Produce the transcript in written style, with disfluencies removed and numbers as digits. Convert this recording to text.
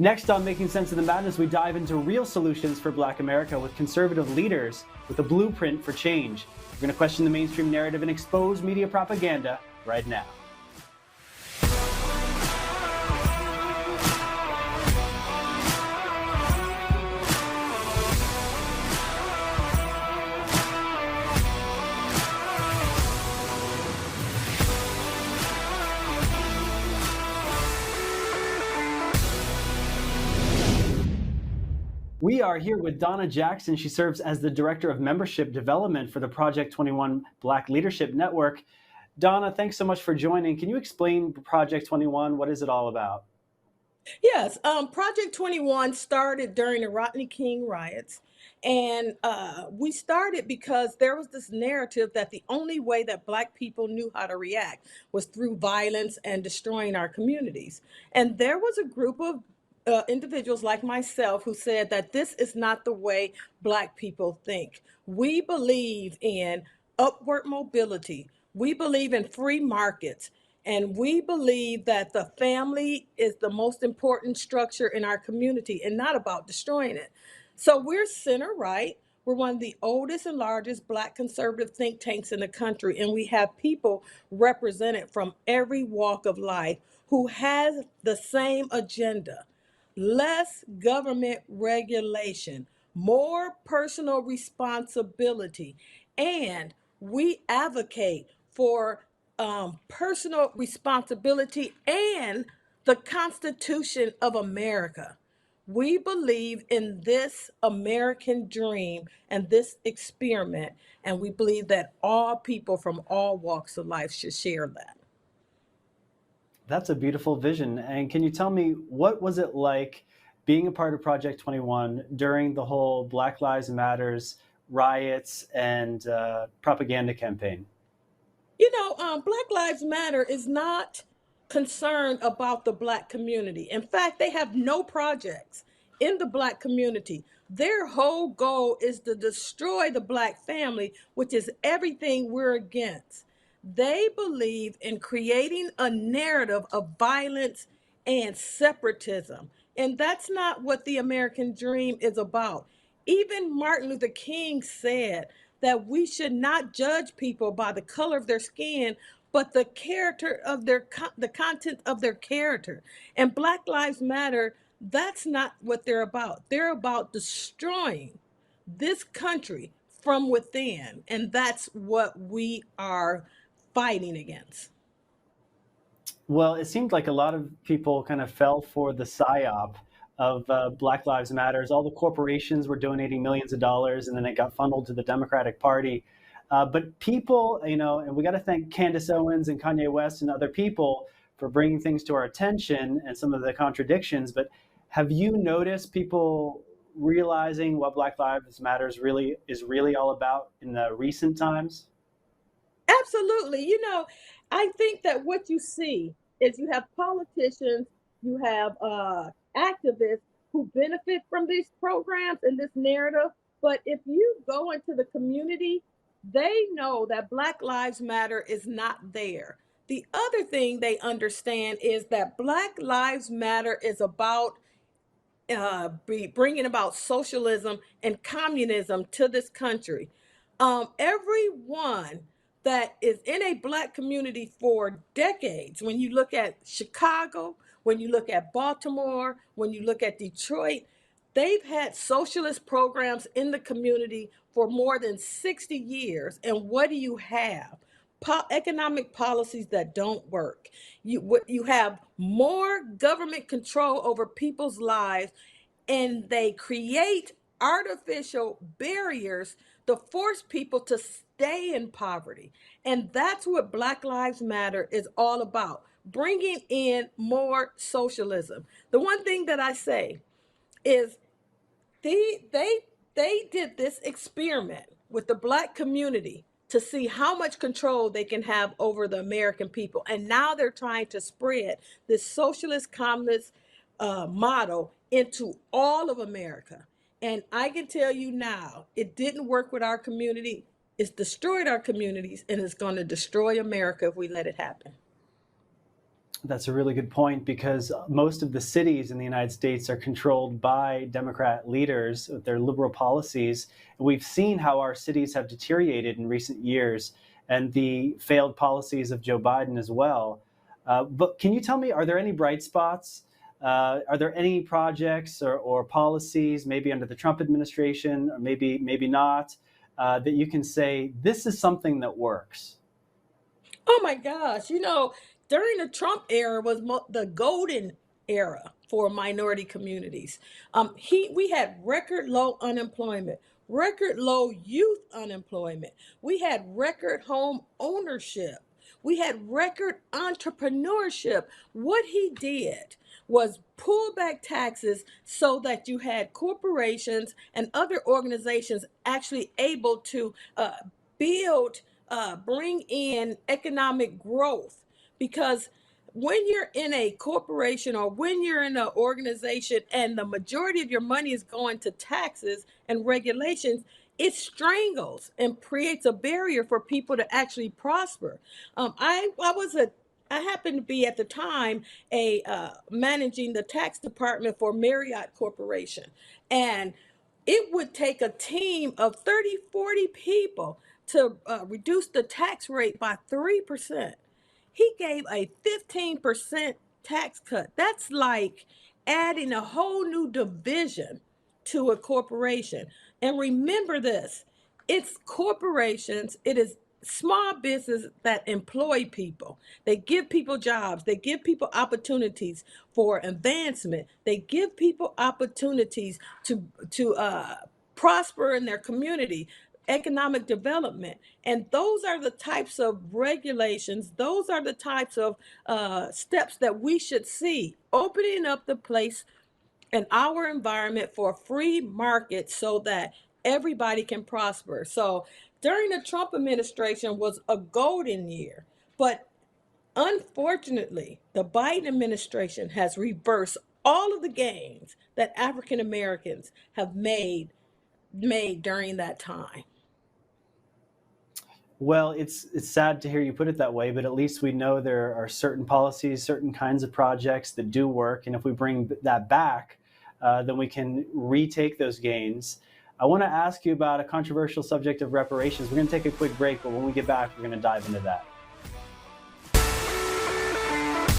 Next on Making Sense of the Madness, we dive into real solutions for Black America with conservative leaders with a blueprint for change. We're going to question the mainstream narrative and expose media propaganda right now. We are here with Donna Jackson. She serves as the Director of Membership Development for the Project 21 Black Leadership Network. Donna, thanks so much for joining. Can you explain Project 21? What is it all about? Yes, Project 21 started during the Rodney King riots. And we started because there was this narrative that the only way that Black people knew how to react was through violence and destroying our communities. And there was a group of individuals like myself who said that this is not the way Black people think. We believe in upward mobility, we believe in free markets. And we believe that the family is the most important structure in our community and not about destroying it. So we're center right. We're one of the oldest and largest Black conservative think tanks in the country. And we have people represented from every walk of life who has the same agenda: less government regulation, more personal responsibility. And we advocate for personal responsibility and the Constitution of America. We believe in this American dream and this experiment, and we believe that all people from all walks of life should share that. That's a beautiful vision. And can you tell me, what was it like being a part of Project 21 during the whole Black Lives Matters riots and propaganda campaign? Black Lives Matter is not concerned about the Black community. In fact, they have no projects in the Black community. Their whole goal is to destroy the Black family, which is everything we're against. They believe in creating a narrative of violence and separatism. And that's not what the American dream is about. Even Martin Luther King said that we should not judge people by the color of their skin, but the character of the content of their character. And Black Lives Matter, that's not what they're about. They're about destroying this country from within, and that's what we are fighting against. Well, it seemed like a lot of people kind of fell for the psyop of Black Lives Matters. All the corporations were donating millions of dollars, and then it got funneled to the Democratic Party. But people, and we got to thank Candace Owens and Kanye West and other people for bringing things to our attention and some of the contradictions. But have you noticed people realizing what Black Lives Matters really is really all about in the recent times? Absolutely. I think that what you see is you have politicians, you have activists who benefit from these programs and this narrative. But if you go into the community, they know that Black Lives Matter is not there. The other thing they understand is that Black Lives Matter is about bringing about socialism and communism to this country. Everyone that is in a Black community for decades, when you look at Chicago, when you look at Baltimore, when you look at Detroit, they've had socialist programs in the community for more than 60 years. And what do you have? Economic policies that don't work. You have more government control over people's lives, and they create artificial barriers to force people to stay in poverty. And that's what Black Lives Matter is all about: bringing in more socialism. The one thing that I say is they did this experiment with the Black community to see how much control they can have over the American people. And now they're trying to spread this socialist communist model into all of America. And I can tell you now, it didn't work with our community. It's destroyed our communities, and it's going to destroy America if we let it happen. That's a really good point because most of the cities in the United States are controlled by Democrat leaders with their liberal policies. We've seen how our cities have deteriorated in recent years and the failed policies of Joe Biden as well. But can you tell me, are there any bright spots? Are there any projects or policies, maybe under the Trump administration, or maybe not, that you can say this is something that works? Oh my gosh, during the Trump era was the golden era for minority communities. We had record low unemployment, record low youth unemployment. We had record home ownership. We had record entrepreneurship. What he did was pull back taxes so that you had corporations and other organizations actually able to build, bring in economic growth. Because when you're in a corporation or when you're in an organization and the majority of your money is going to taxes and regulations, it strangles and creates a barrier for people to actually prosper. I happened to be at the time a managing the tax department for Marriott Corporation, and it would take a team of 30, 40 people to reduce the tax rate by 3%. He gave a 15% tax cut. That's like adding a whole new division to a corporation. And remember this, it's corporations, it is small business that employ people. They give people jobs, they give people opportunities for advancement, they give people opportunities to prosper in their community, economic development. And those are the types of regulations, those are the types of steps that we should see, opening up the place and our environment for a free market so that everybody can prosper. So during the Trump administration was a golden year, but unfortunately, the Biden administration has reversed all of the gains that African Americans have made during that time. Well, it's sad to hear you put it that way, but at least we know there are certain policies, certain kinds of projects that do work, and if we bring that back, then we can retake those gains. I want to ask you about a controversial subject of reparations. We're going to take a quick break, but when we get back, we're going to dive into that.